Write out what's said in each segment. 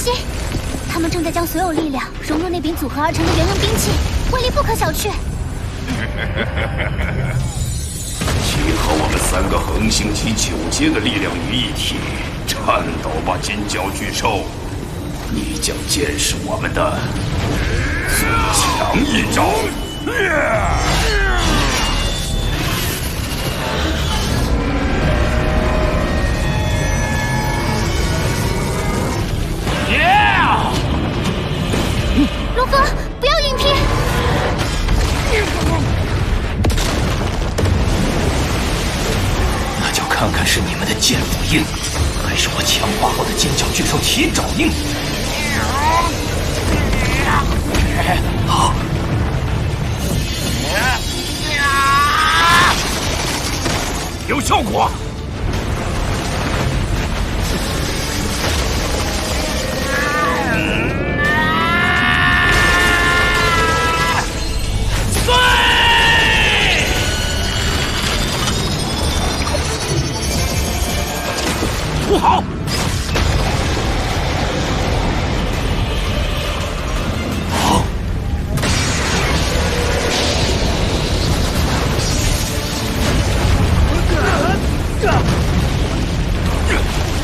心，他们正在将所有力量融入那柄组合而成的元能兵器，威力不可小觑。集合我们3个恒星级9阶的力量于一体，颤抖吧，金角巨兽！你将见识我们的最强一招！龙哥，不要硬拼！那就看看是你们的剑斧硬，还是我强化后的尖角巨兽蹄爪硬。好。有效果。不好！好！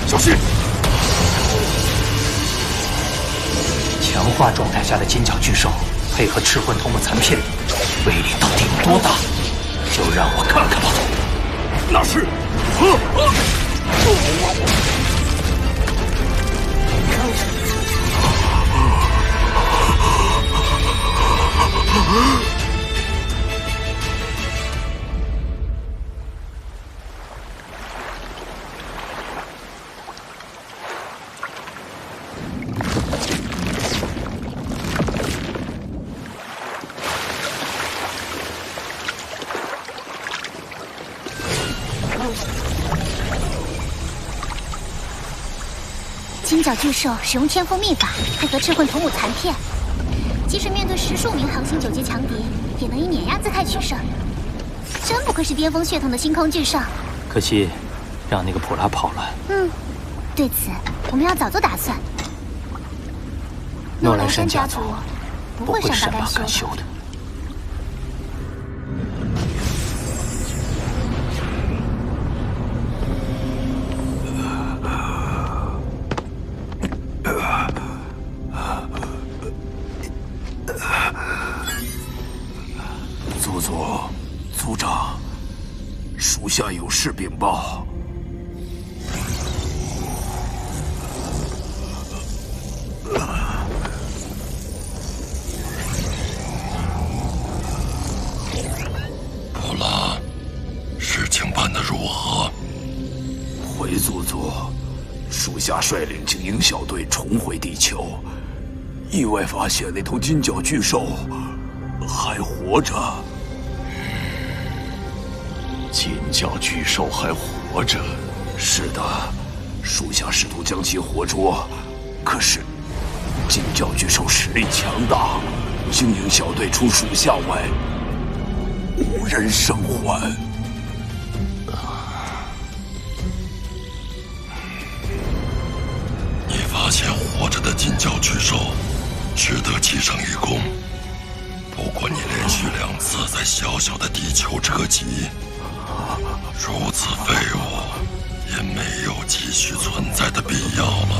小心！强化状态下的尖角巨兽配合赤魂同母残片，威力到底有多大？就让我看看吧。那是。金角巨兽使用天赋秘法，配合赤魂同母残片，即使面对10数名恒星9阶强敌，也能以碾压姿态取胜。真不愧是巅峰血统的星空巨兽。可惜，让那个普拉跑了。对此我们要早做打算。诺兰山家族不会善罢甘休的。族长，属下有事禀报。普拉，事情办得如何？回族，属下率领精英小队重回地球，意外发现那头金角巨兽还活着。金角巨兽还活着？是的，属下试图将其活捉，可是金角巨兽实力强大，精英小队除属下外，无人生还。你发现活着的金角巨兽，值得记上一功。不过你连续2次在小小的地球折戟，如此废物，也没有继续存在的必要了。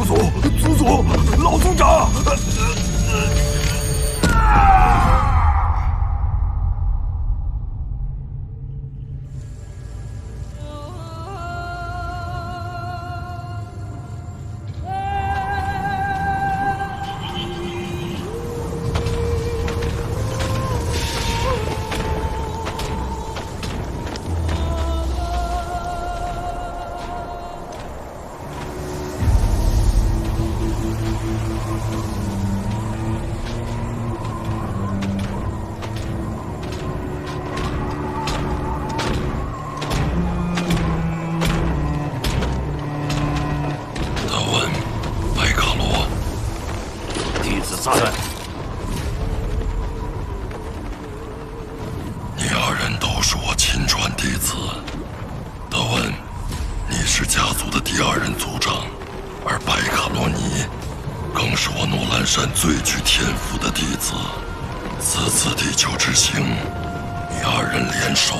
族，老族长！山最具天赋的弟子，此次地球之行，你二人联手，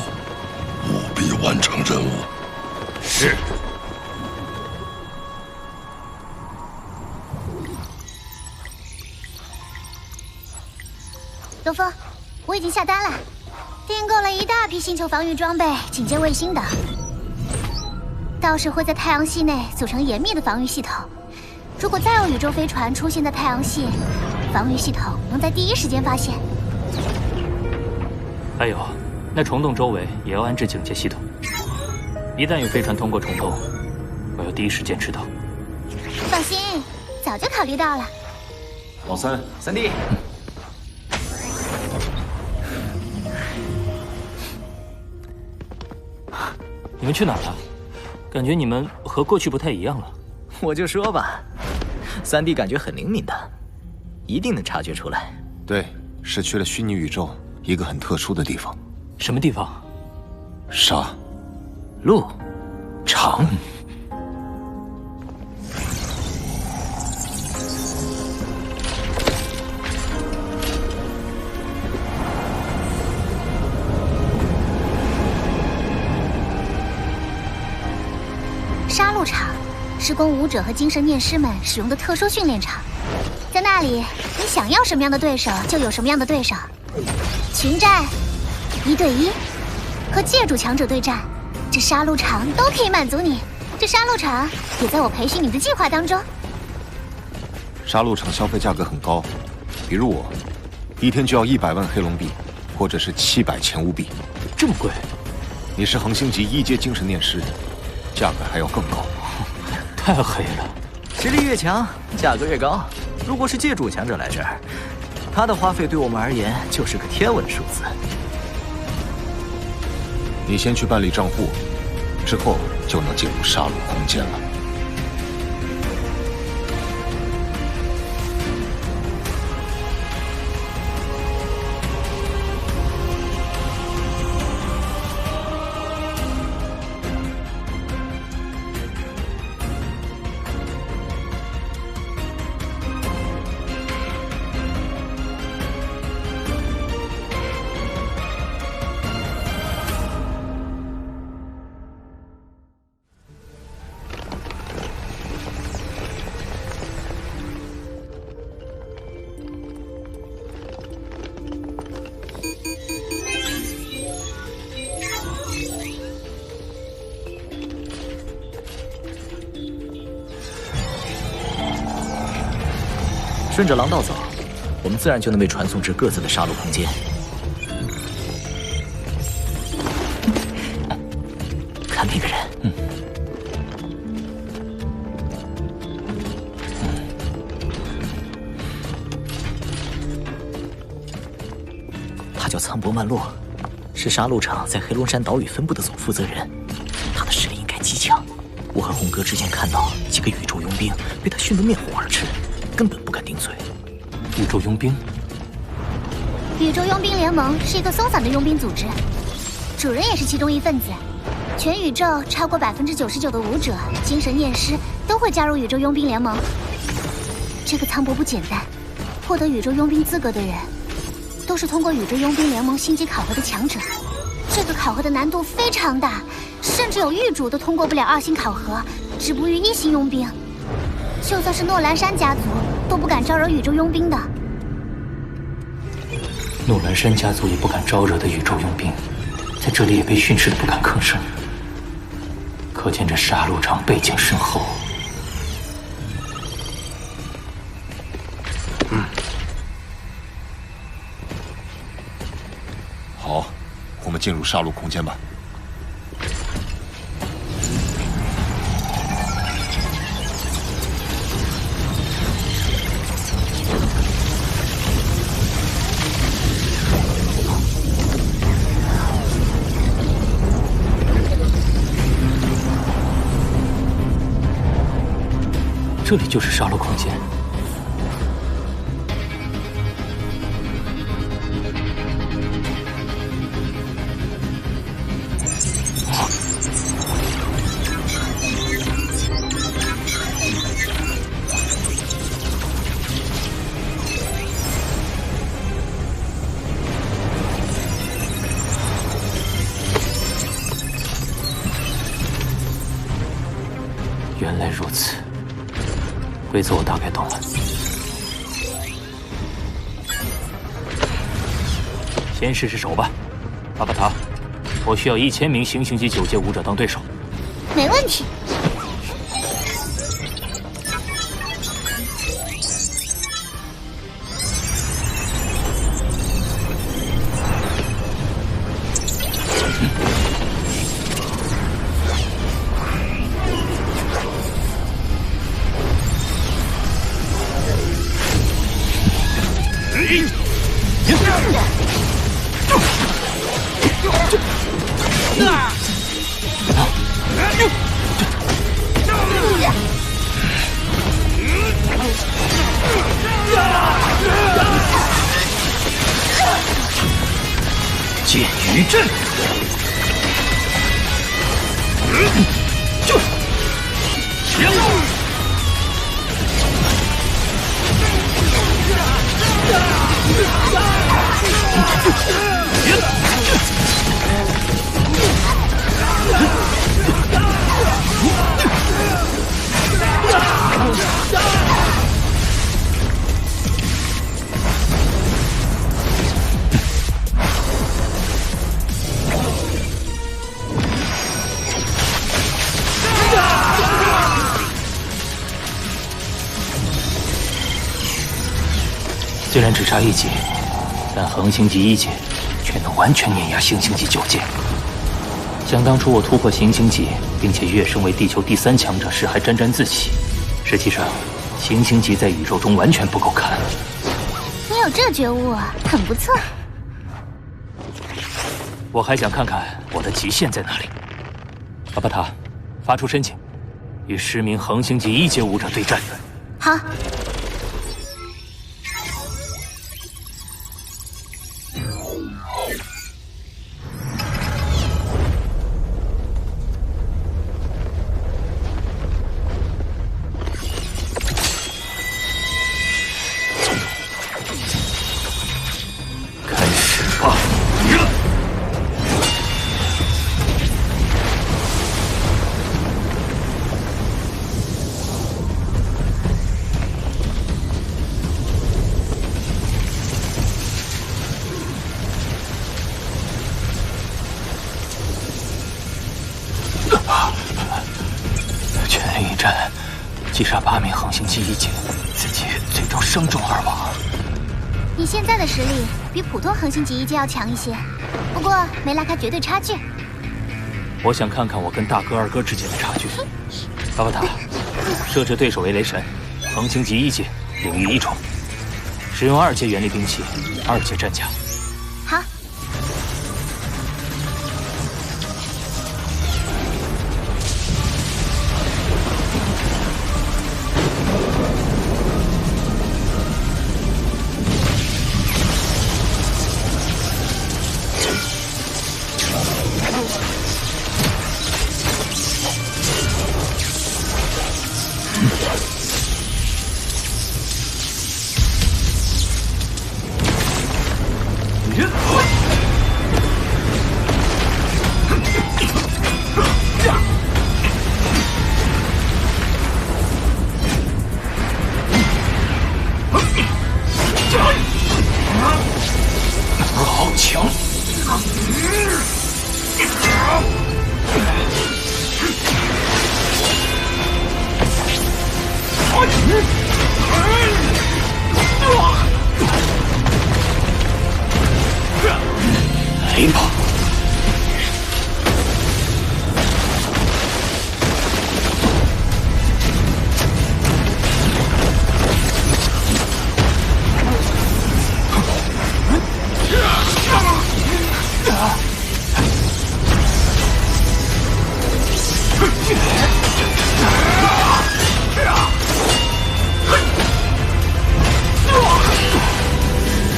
务必完成任务。是。东风，我已经下单了，订购了一大批星球防御装备、警戒卫星等。到时会在太阳系内组成严密的防御系统。如果再有宇宙飞船出现在太阳系，防御系统能在第一时间发现。还有，那虫洞周围也要安置警戒系统。一旦有飞船通过虫洞，我要第一时间知道。放心，早就考虑到了。老三，三弟。你们去哪儿了？感觉你们和过去不太一样了。我就说吧，三弟感觉很灵敏的，一定能察觉出来。对，是去了虚拟宇宙一个很特殊的地方。什么地方？沙路场。杀戮场是供武者和精神念师们使用的特殊训练场，在那里，你想要什么样的对手就有什么样的对手。群战、1对1和界主强者对战，这杀戮场都可以满足你。这杀戮场也在我培训你的计划当中。杀戮场消费价格很高，比如我，一天就要100万黑龙币，或者是700钱乌币。这么贵？你是恒星级1阶精神念师，价格还要更高。太黑了。实力越强，价格越高。如果是界主强者来这儿，他的花费对我们而言就是个天文数字。你先去办理账户，之后就能进入杀戮空间了。顺着廊道走，我们自然就能被传送至各自的杀戮空间。看那个人，他叫苍博曼洛，是杀戮场在黑龙山岛屿分部的总负责人。他的实力应该极强。我和红哥之前看到几个宇宙佣兵被他训得面红耳赤，根本不敢顶嘴。宇宙佣兵？宇宙佣兵联盟是一个松散的佣兵组织，主人也是其中一份子。全宇宙超过99%的武者、精神念师都会加入宇宙佣兵联盟。这个苍博不简单，获得宇宙佣兵资格的人，都是通过宇宙佣兵联盟星级考核的强者。这个考核的难度非常大，甚至有狱主都通过不了2星考核，止步于1星佣兵。就算是诺兰山家族都不敢招惹宇宙佣兵的。诺兰山家族也不敢招惹的宇宙佣兵，在这里也被训斥的不敢吭声，可见这杀戮场背景深厚。好，我们进入杀戮空间吧。这里就是杀戮空间。原来如此，规则我大概懂了。先试试手吧，巴巴塔，我需要1000名行星级9阶武者当对手。没问题。剑鱼阵，虽然只差1级，但恒星级1阶却能完全碾压行星级9阶。想当初我突破行星级，并且跃升为地球第3强者时，还沾沾自喜。实际上，行星级在宇宙中完全不够看。你有这觉悟，很不错。我还想看看我的极限在哪里。巴巴塔，发出申请，与10名恒星级1阶武者对战。好。全力一战，击杀8名恒星级1阶，自己最终伤重而亡。你现在的实力比普通恒星级1阶要强一些，不过没拉开绝对差距。我想看看我跟大哥、二哥之间的差距。巴巴塔，设置对手为雷神，恒星级1阶，领域1重，使用2阶原力兵器，2阶战甲。好。好强！来吧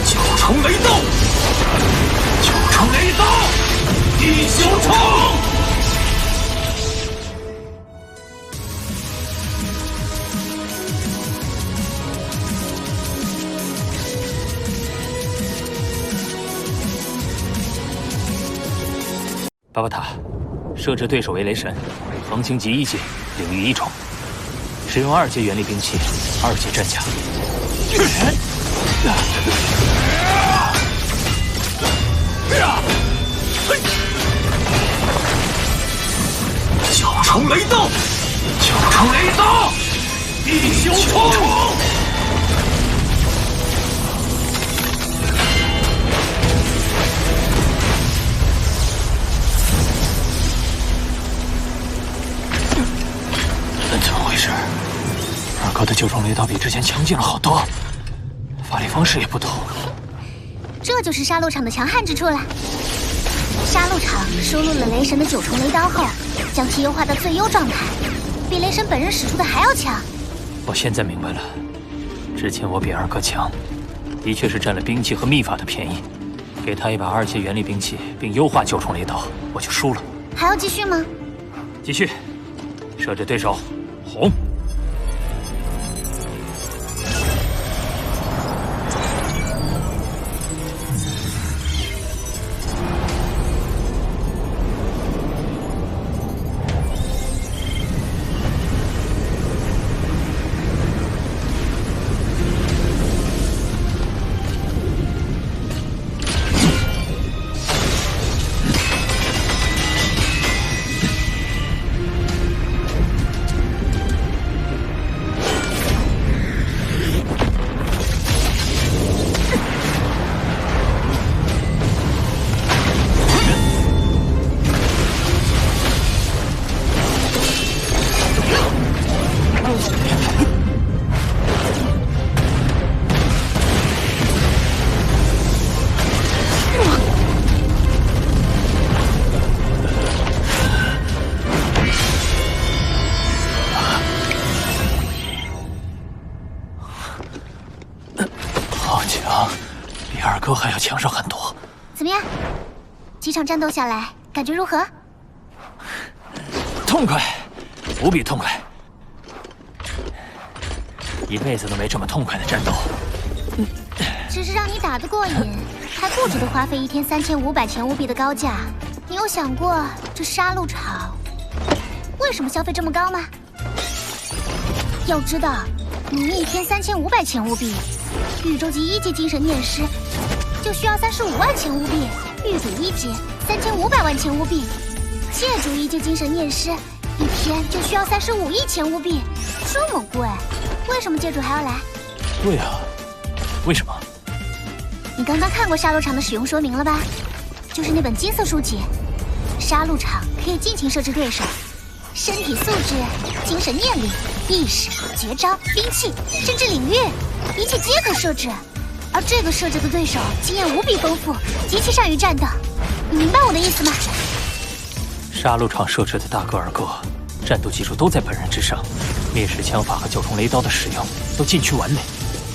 ！9重雷刀，9重雷刀，地球冲！巴巴塔，设置对手为雷神，恒星级1阶，领域1重，使用2阶原力兵器，2阶战甲。九重雷刀，九重雷刀，地修冲！怎么回事？二哥的九重雷刀比之前强劲了好多，发力方式也不同。这就是杀戮场的强悍之处了。杀戮场收录了雷神的9重雷刀后，将其优化到最优状态，比雷神本人使出的还要强。我现在明白了，之前我比二哥强，的确是占了兵器和秘法的便宜。给他一把2阶原力兵器，并优化9重雷刀，我就输了。还要继续吗？继续，设置对手，红。哥还要强上很多。怎么样？几场战斗下来，感觉如何？痛快，无比痛快，一辈子都没这么痛快的战斗。只是让你打得过瘾，还不值得花费1天3500钱务币的高价。你有想过这杀戮场为什么消费这么高吗？要知道，你1天3500钱务币，宇宙级1级精神念师就需要35万钱务币，狱主1级3500万钱务币，界主1级精神念师1天就需要35亿钱务币，这么贵，为什么界主还要来？对啊，为什么？你刚刚看过杀戮场的使用说明了吧？就是那本金色书籍。杀戮场可以尽情设置对手，身体素质、精神念力、意识、绝招、兵器，甚至领域，一切皆可设置。而这个设置的对手经验无比丰富，极其善于战斗。你明白我的意思吗？杀戮场设置的大个儿个，战斗技术都在本人之上，灭世枪法和9重雷刀的使用都尽趋完美。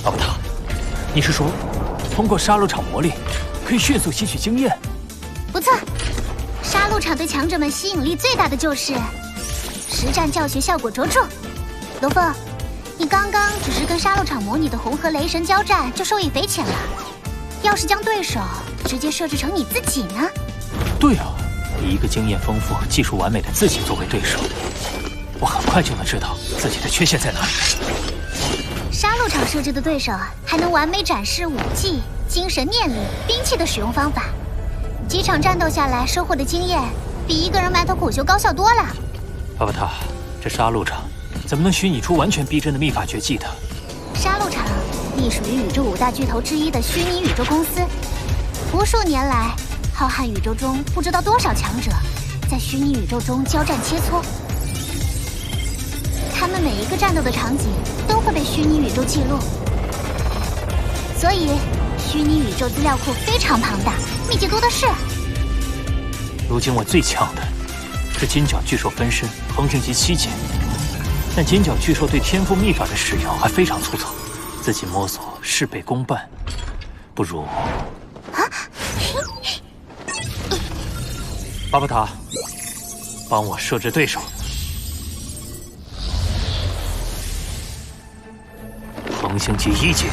奥巴塔，你是说通过杀戮场磨砺可以迅速吸取经验？不错，杀戮场对强者们吸引力最大的就是实战教学效果卓著。龙凤，你刚刚只是跟杀戮场模拟的红河雷神交战就受益匪浅了，要是将对手直接设置成你自己呢？对啊，以一个经验丰富、技术完美的自己作为对手，我很快就能知道自己的缺陷在哪里。杀戮场设置的对手还能完美展示武技、精神念力、兵器的使用方法，几场战斗下来收获的经验比一个人埋头苦修高效多了。巴巴塔，这杀戮场怎么能许你出完全逼真的秘法绝技的？杀戮场隶属于宇宙5大巨头之一的虚拟宇宙公司，无数年来，浩瀚宇宙中不知道多少强者在虚拟宇宙中交战切磋，他们每一个战斗的场景都会被虚拟宇宙记录，所以虚拟宇宙资料库非常庞大，秘籍多的是。如今我最强的是金角巨兽分身，横行级7阶，但金角巨兽对天赋秘法的使用还非常粗糙，自己摸索事倍功半，不如巴巴塔，帮我设置对手。横行级1阶，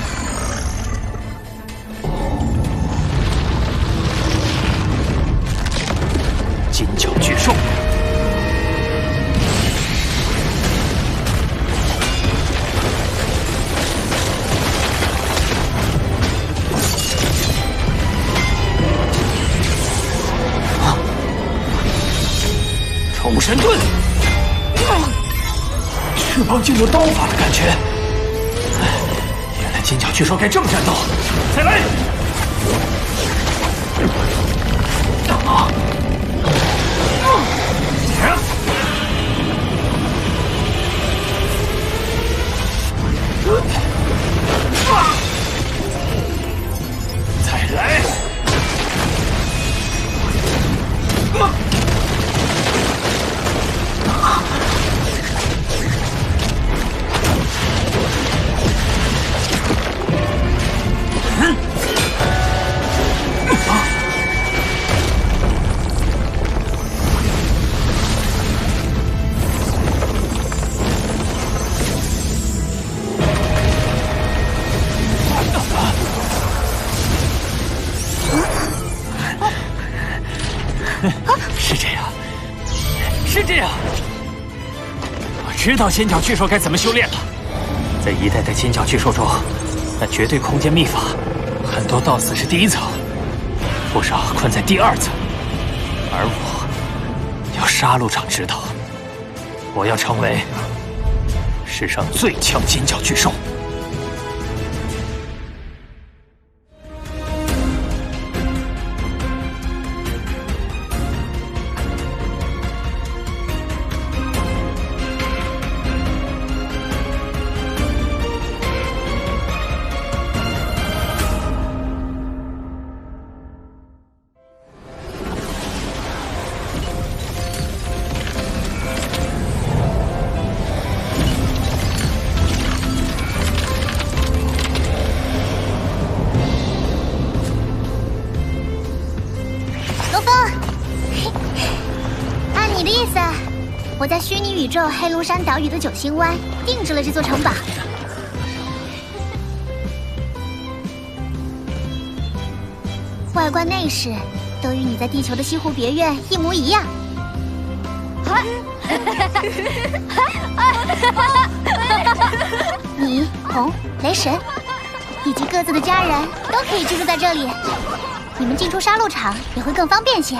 金角巨兽。冲神盾，翅膀竟有刀法的感觉。原来金角巨兽该这么战斗。再来！再来！是这样，是这样。我知道尖角巨兽该怎么修炼了。在一代代尖角巨兽中，那绝对空间秘法，很多到死是第1层，不少困在第2层。而我要杀戮场指导，我要成为世上最强尖角巨兽。我在虚拟宇宙黑龙山岛屿的九星湾定制了这座城堡，外观内饰都与你在地球的西湖别院一模一样。你、红、雷神以及各自的家人都可以居住在这里，你们进出杀戮场也会更方便些。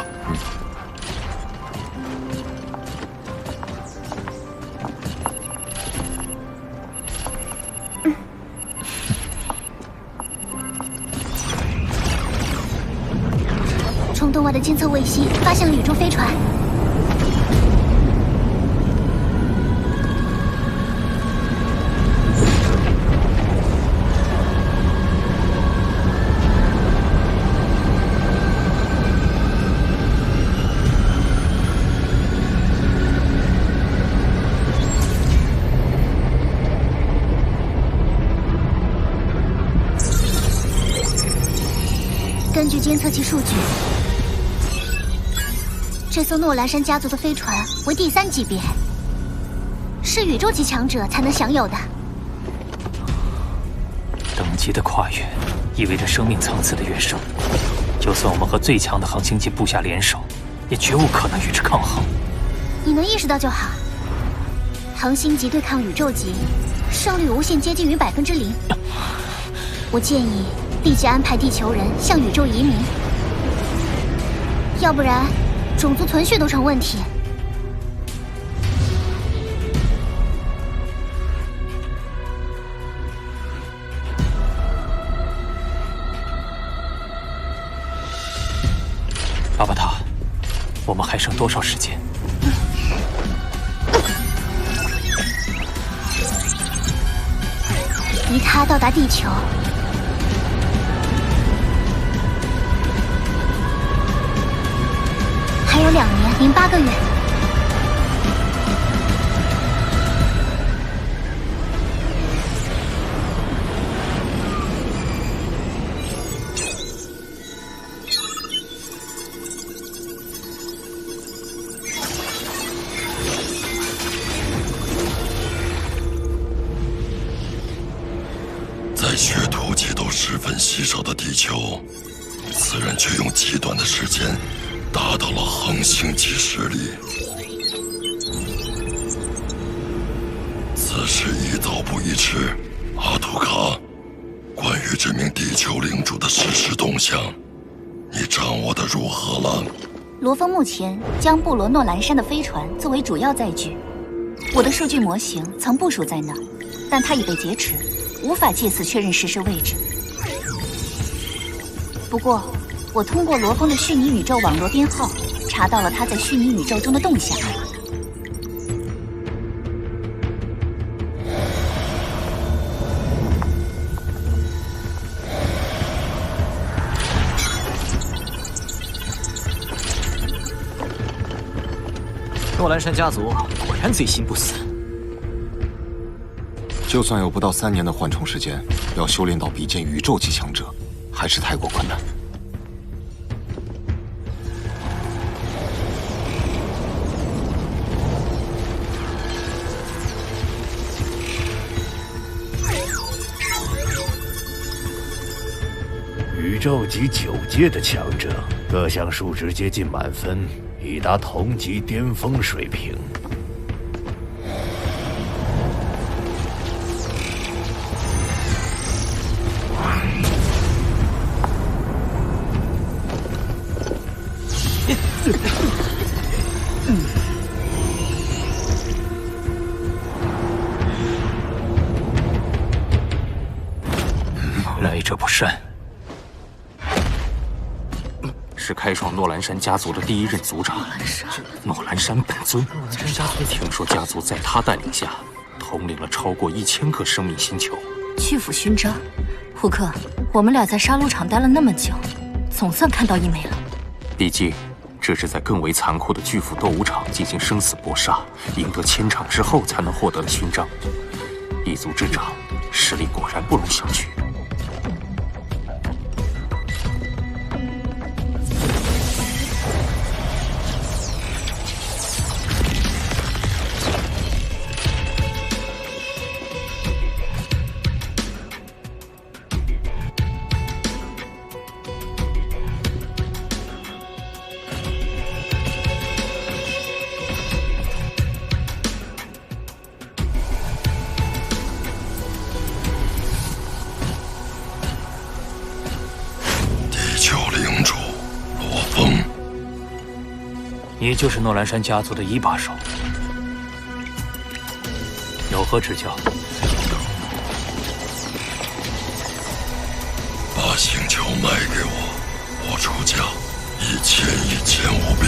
冲洞外的监测卫星发现了宇宙飞船。根据监测器数据，这艘诺兰山家族的飞船为第3级别，是宇宙级强者才能享有的。等级的跨越，意味着生命层次的跃升。就算我们和最强的恒星级部下联手，也绝无可能与之抗衡。你能意识到就好。恒星级对抗宇宙级，胜率无限接近于0%。我建议立即安排地球人向宇宙移民，要不然种族存续都成问题。阿巴塔，我们还剩多少时间？离他到达地球还有2年08个月。在学徒级都十分稀少的地球，此人却用极短的时间达到了恒星级实力。此事宜早不宜迟，阿图卡，关于这名地球领主的实时动向，你掌握的如何了？罗峰目前将布罗诺兰山的飞船作为主要载具，我的数据模型曾部署在那儿，但它已被劫持，无法借此确认实时位置。不过，我通过罗峰的虚拟宇宙网络编号，查到了他在虚拟宇宙中的动向。诺兰山家族果然贼心不死。就算有不到3年的缓冲时间，要修炼到比肩宇宙级强者，还是太过困难。宇宙级9阶的强者，各项数值接近满分，已达同级巅峰水平。来者不善。是开创诺兰山家族的第一任族长，诺兰山本尊。听说家族在他带领下，统领了超过1000个生命星球。去腐勋章，胡克，我们俩在杀戮场待了那么久，总算看到一枚了。毕竟，这是在更为残酷的巨斧斗武场进行生死搏杀，赢得1000场之后才能获得的勋章。一族之长，实力果然不容小觑。你就是诺兰山家族的一把手，有何指教？把星球卖给我，我出价1000吴币。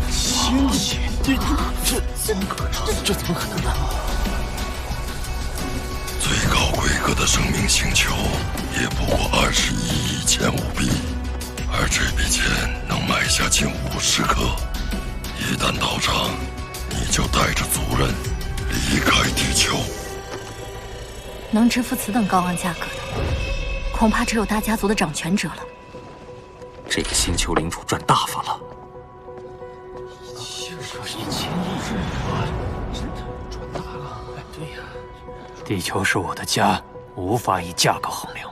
1000血，这怎么可能呢？最高规格的生命星球也不过21亿1000吴币。而这笔钱能买下近50颗，一旦到账，你就带着族人离开地球。能支付此等高昂价格的，恐怕只有大家族的掌权者了。这个星球领主赚大发了。1000亿，真的赚大了。哎，对呀，地球是我的家，无法以价格衡量。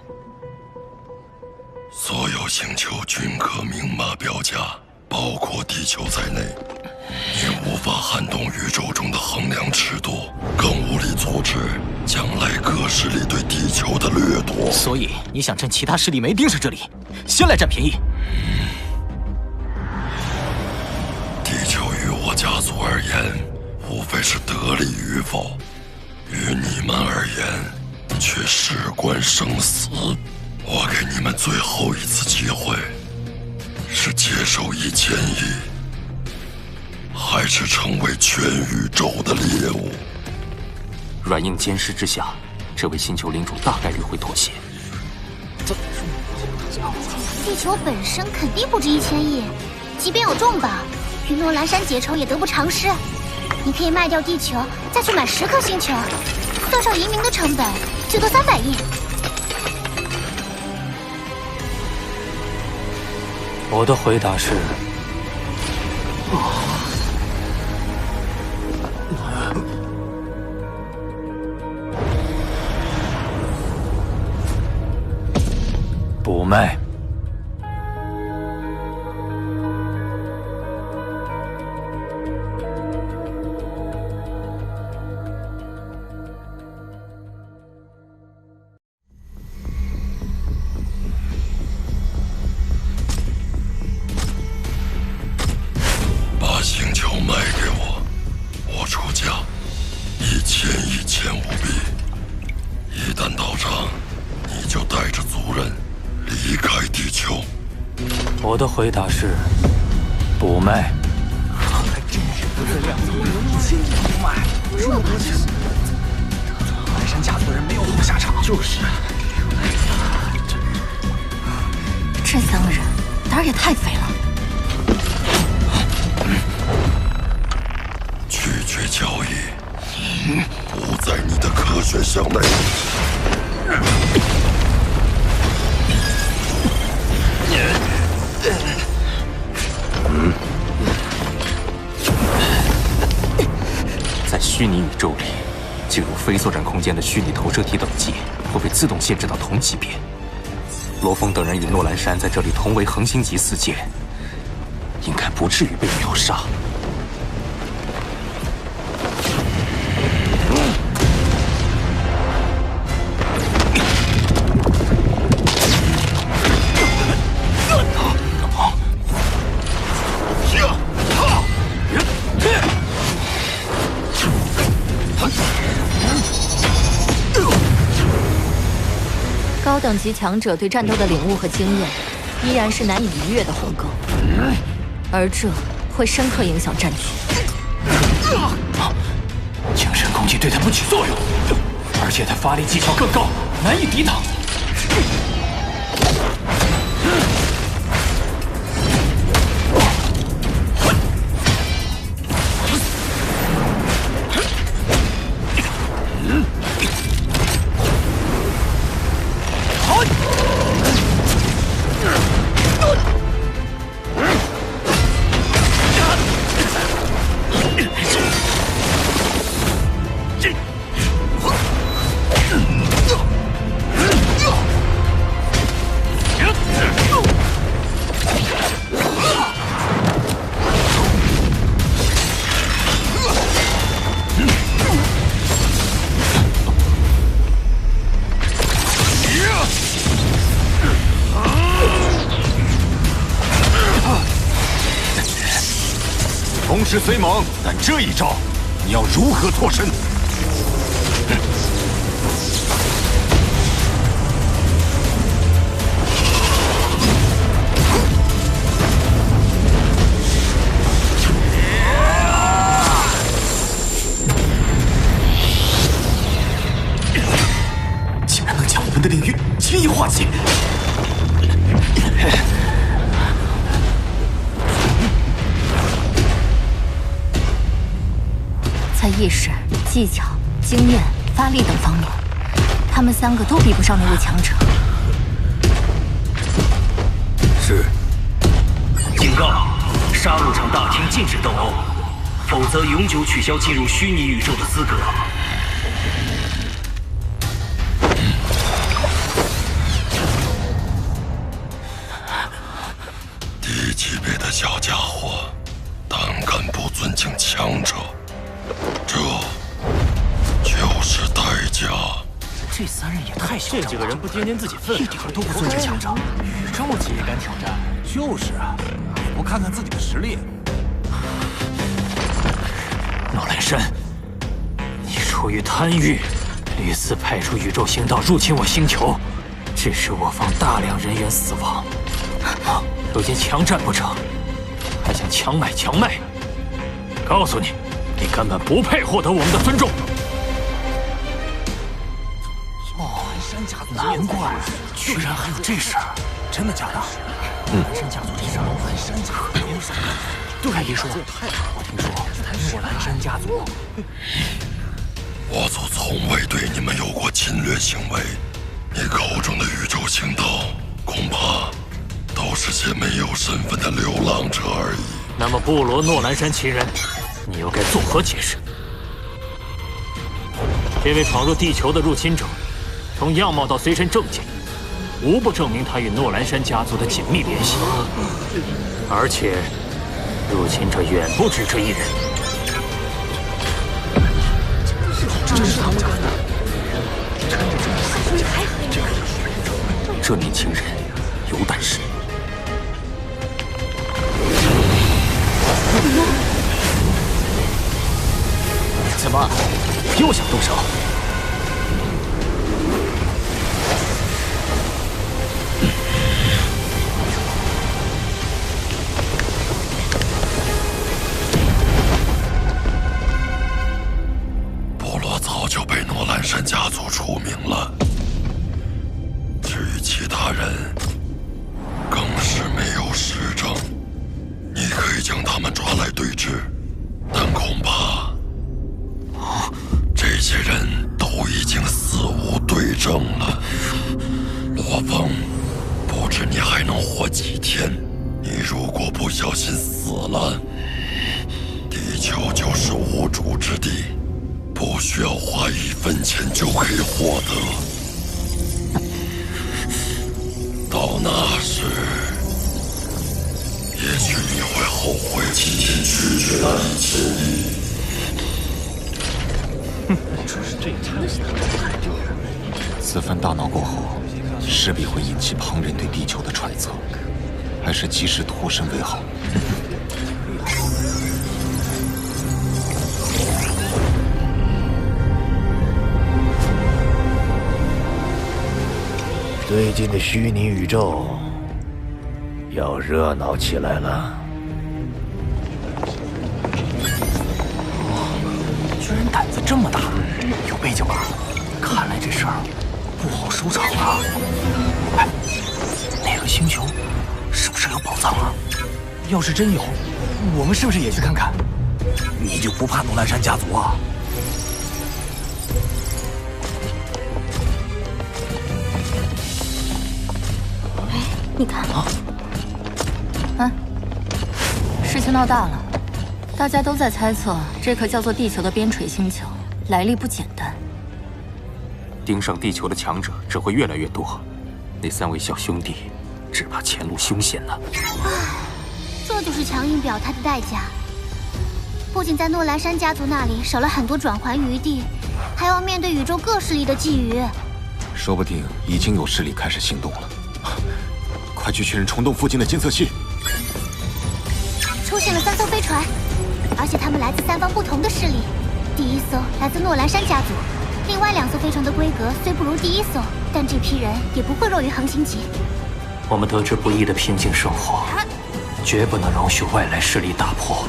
所有星球均可明码标价，包括地球在内。你无法撼动宇宙中的衡量尺度，更无力阻止将来各势力对地球的掠夺。所以你想趁其他势力没盯上这里，先来占便宜？地球于我家族而言，无非是得利与否；于你们而言，却事关生死。我给你们最后一次机会，是接受1000亿，还是成为全宇宙的猎物？软硬兼施之下，这位星球领主大概率会妥协。地球本身肯定不值1000亿，即便有重磅，与诺兰山结仇也得不偿失。你可以卖掉地球，再去买10颗星球，算上移民的成本，最多300亿。我的回答是，不卖。我的回答是不卖。还真是不自量力，不卖，这么多钱，南山家族人没有好下场。就是，这三个人胆儿也太肥了。拒绝交易，不在你的科学项内。在虚拟宇宙里，进入非作战空间的虚拟投射体等级会被自动限制到同级别。罗峰等人与诺兰山在这里同为恒星级4阶，应该不至于被秒杀。高等级强者对战斗的领悟和经验，依然是难以逾越的鸿沟，而这会深刻影响战局。精神攻击对他不起作用，而且他发力技巧更高，难以抵挡。攻势虽猛，但这一招你要如何脱身？竟然能将我们的领域轻易化解！在意识、技巧、经验、发力等方面，他们3个都比不上那位强者。是。警告：杀戮场大厅禁止斗殴，否则永久取消进入虚拟宇宙的资格。低级别的小家伙，胆敢不尊敬强者！这就是代价。这3人也太嚣张了！这几个人不掂掂自己分，一点都不尊重强者。宇宙级也敢挑战？就是啊，也不看看自己的实力。诺兰山，你出于贪欲，屡次派出宇宙星道入侵我星球，致使我方大量人员死亡。如今强战不成，还想强买？告诉你！你根本不配获得我们的尊重。山家族难怪，居然还有这事儿，真的假的？南山家族这事儿，南山家族有什么？对，一说，我听说南山家族，我族从未对你们有过侵略行为，你口中的宇宙星道，恐怕都是些没有身份的流浪者而已。那么布罗诺兰山其人？你又该作何解释？这位闯入地球的入侵者，从样貌到随身证件，无不证明他与诺兰山家族的紧密联系。而且，入侵者远不止这一人。真是他们干的！这年轻人有胆识。怎么又想动手？天，你如果不小心死了，地球就是无主之地，不需要花1分钱就可以获得。到那时，也许你会后悔今天拒绝那1000亿。此番大闹过后，势必会引起旁人对地球的揣测，还是及时脱身为好。最近的虚拟宇宙要热闹起来了。居然胆子这么大，有背景吧？看来这事儿不好收场了。哎，那个星球是不是有宝藏啊？要是真有，我们是不是也去看看？你就不怕诺兰山家族啊？你看，事情闹大了，大家都在猜测这颗叫做地球的边陲星球来历不简单。盯上地球的强者只会越来越多，那3位小兄弟只怕前路凶险了。这就是强硬表态的代价。不仅在诺兰山家族那里少了很多转圜余地，还要面对宇宙各势力的觊觎。说不定已经有势力开始行动了。快去确认虫洞附近的监测器。出现了3艘飞船，而且它们来自3方不同的势力。第1艘来自诺兰山家族，另外2艘飞船的规格虽不如第1艘，但这批人也不会弱于横行级。我们得之不易的平静生活，绝不能容许外来势力打破。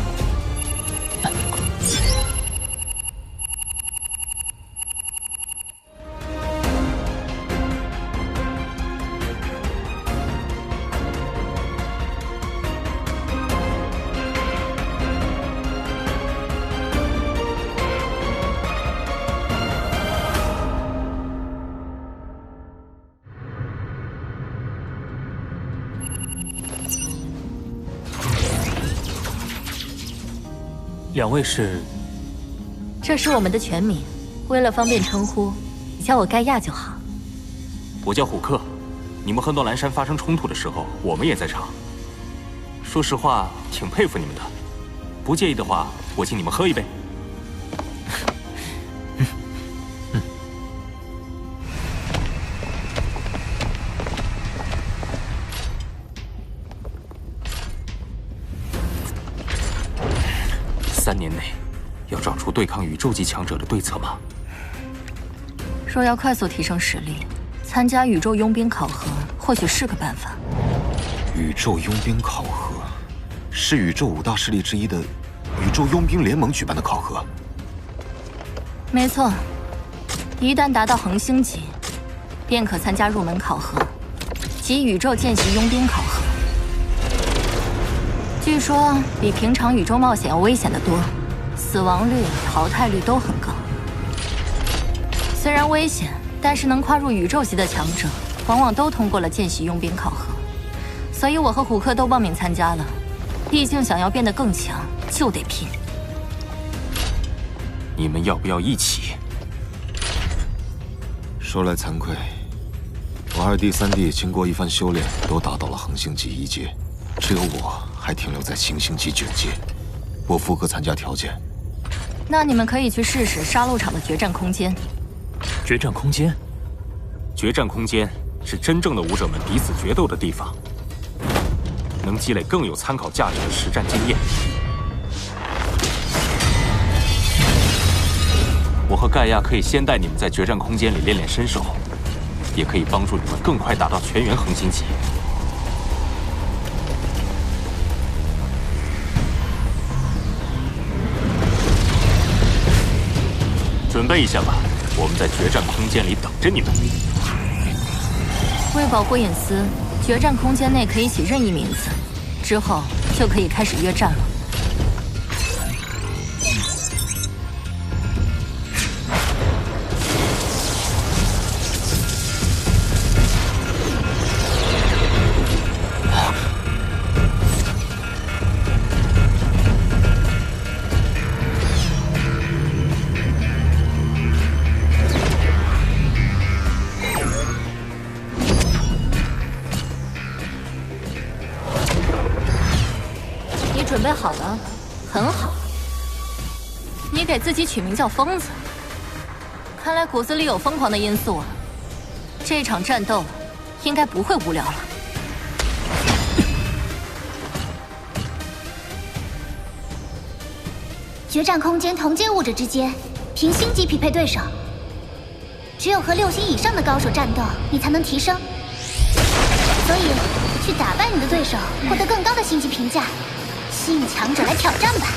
2位是？这是我们的全名，为了方便称呼，叫我盖亚就好。我叫虎克。你们和诺兰山发生冲突的时候，我们也在场。说实话，挺佩服你们的。不介意的话，我请你们喝一杯。3年内，要找出对抗宇宙级强者的对策吗？若要快速提升实力，参加宇宙佣兵考核或许是个办法。宇宙佣兵考核是宇宙5大势力之一的宇宙佣兵联盟举办的考核。没错，一旦达到恒星级，便可参加入门考核，即宇宙见习佣兵考核。据说比平常宇宙冒险要危险得多，死亡率、淘汰率都很高。虽然危险，但是能跨入宇宙级的强者，往往都通过了见习佣兵考核。所以我和虎克都报名参加了。毕竟想要变得更强，就得拼。你们要不要一起？说来惭愧，我2弟、3弟经过一番修炼，都达到了恒星级1阶，只有我还停留在行星级9阶。我符合参加条件。那你们可以去试试杀戮场的决战空间。决战空间？决战空间是真正的武者们彼此决斗的地方，能积累更有参考价值的实战经验。我和盖亚可以先带你们在决战空间里练练身手，也可以帮助你们更快达到全员恒星级。准备一下吧，我们在决战空间里等着你们。为保护隐私，决战空间内可以起任意名字，之后就可以开始约战了。给自己取名叫疯子，看来骨子里有疯狂的因素啊。这场战斗应该不会无聊了。决战空间同阶物质之间，凭星级匹配对手。只有和6星以上的高手战斗，你才能提升。所以，去打败你的对手，获得更高的星级评价，吸引强者来挑战吧。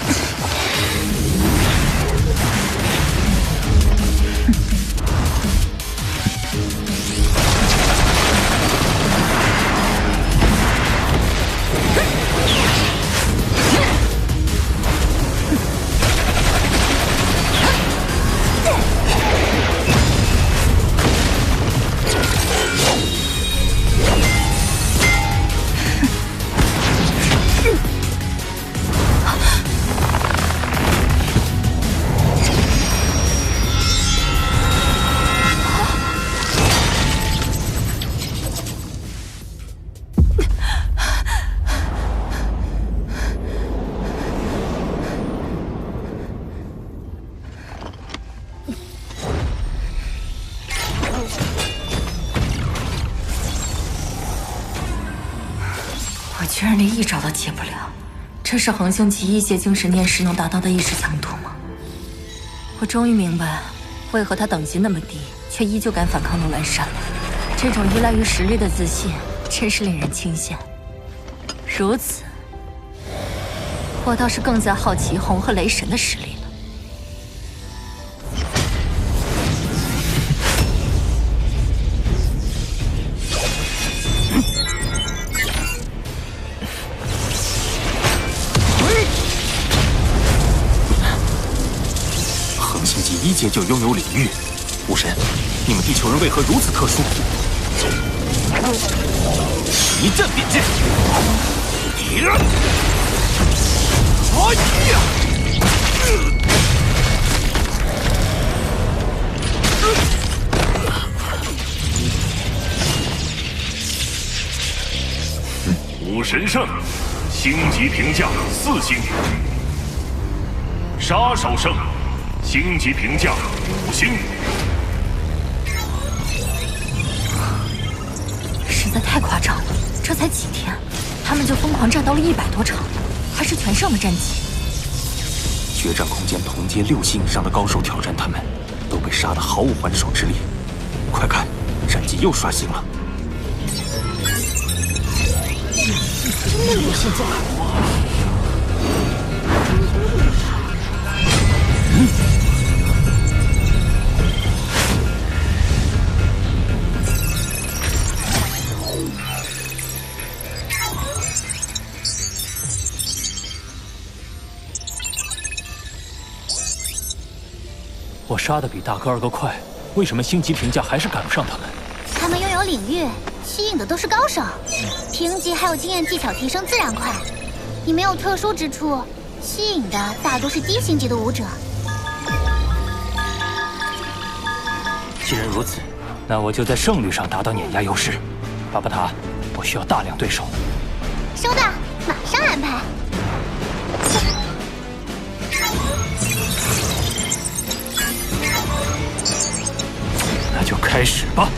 居然连一招都接不了，这是恒星级1阶精神念师能达到的意识强度吗？我终于明白，为何他等级那么低，却依旧敢反抗诺兰山了。这种依赖于实力的自信，真是令人倾羡。如此，我倒是更加好奇红和雷神的实力了。1阶就拥有领域，武神，你们地球人为何如此特殊？一战便见。武神圣，星级评价4星。杀手圣。星级评价5星，实在太夸张了！这才几天，他们就疯狂战斗了100多场，还是全胜的战绩。决战空间同阶6星以上的高手挑战他们，都被杀得毫无还手之力。快看，战绩又刷新了！真的厉害！我杀的比大哥2个快，为什么星级评价还是赶不上他们？他们拥有领域，吸引的都是高手，评级还有经验技巧提升自然快。你没有特殊之处，吸引的大多是低星级的武者。既然如此，那我就在胜率上达到碾压优势。巴巴塔，我需要大量对手。收到，马上安排。那就开始吧。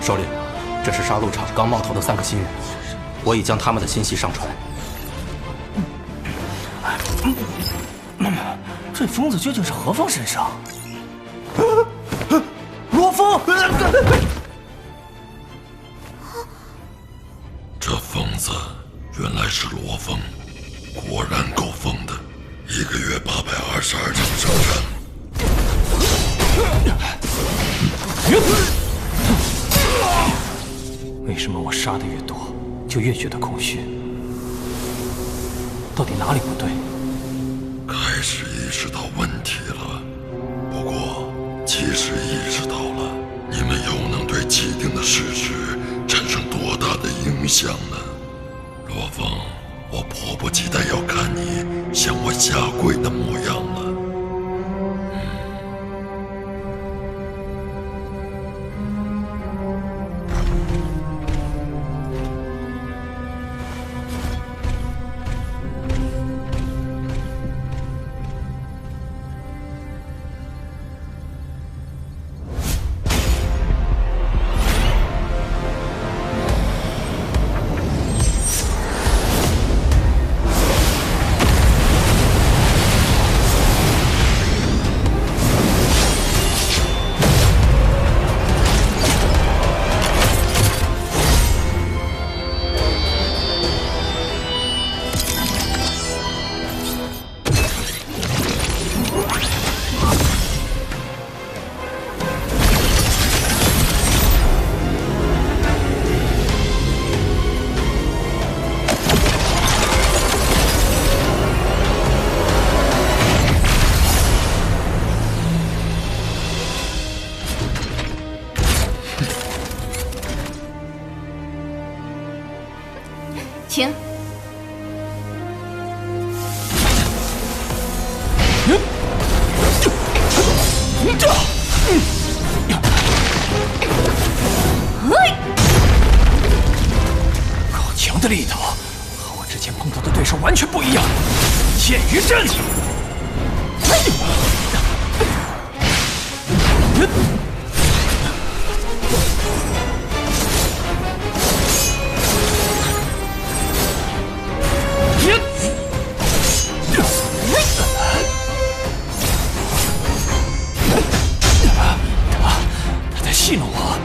首领，这是杀戮场刚冒头的3个新人，我已将他们的信息上传。这疯子究竟是何方神圣？罗峰！这疯子原来是罗峰，果然够疯的，1个月822场征战。为什么我杀的越多，就越觉得空虚？到底哪里不对？开始意识到问题了。不过，即使意识到了，你们又能对既定的事实产生多大的影响呢？罗峰，我迫不及待要看你向我下跪的模样了。请。好强的力道，和我之前碰到的对手完全不一样。剑鱼阵。他在戏弄我。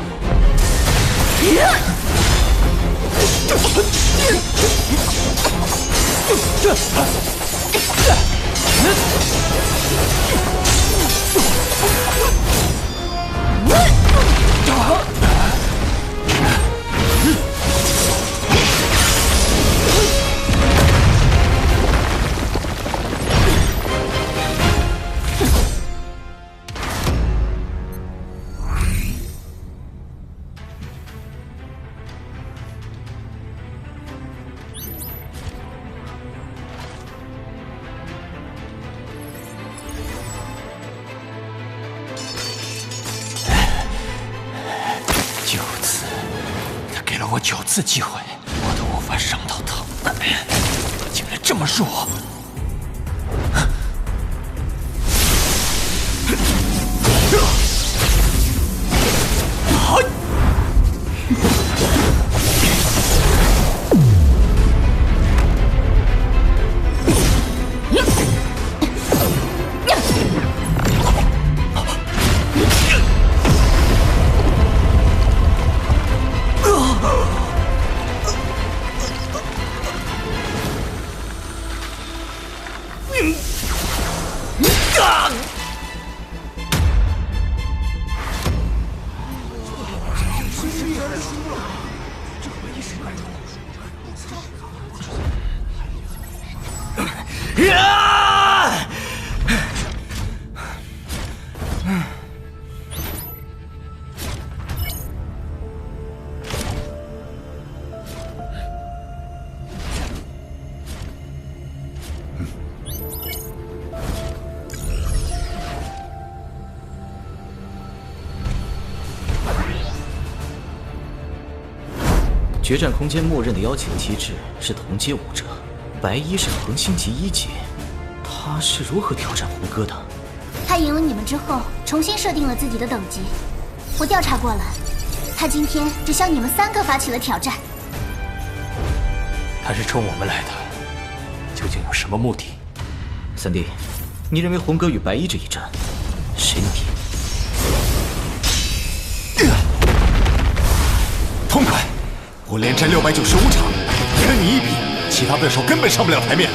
9次，他给了我9次机会，我都无法伤到他，竟然这么弱！决战空间默认的邀请机制是同阶武者，白衣是恒星级1阶，他是如何挑战胡歌的？他赢了你们之后，重新设定了自己的等级。我调查过了，他今天只向你们3个发起了挑战。他是冲我们来的，究竟有什么目的？3弟，你认为红哥与白衣这一战，谁能赢？痛快！我连战695场，跟你一比，其他对手根本上不了台面。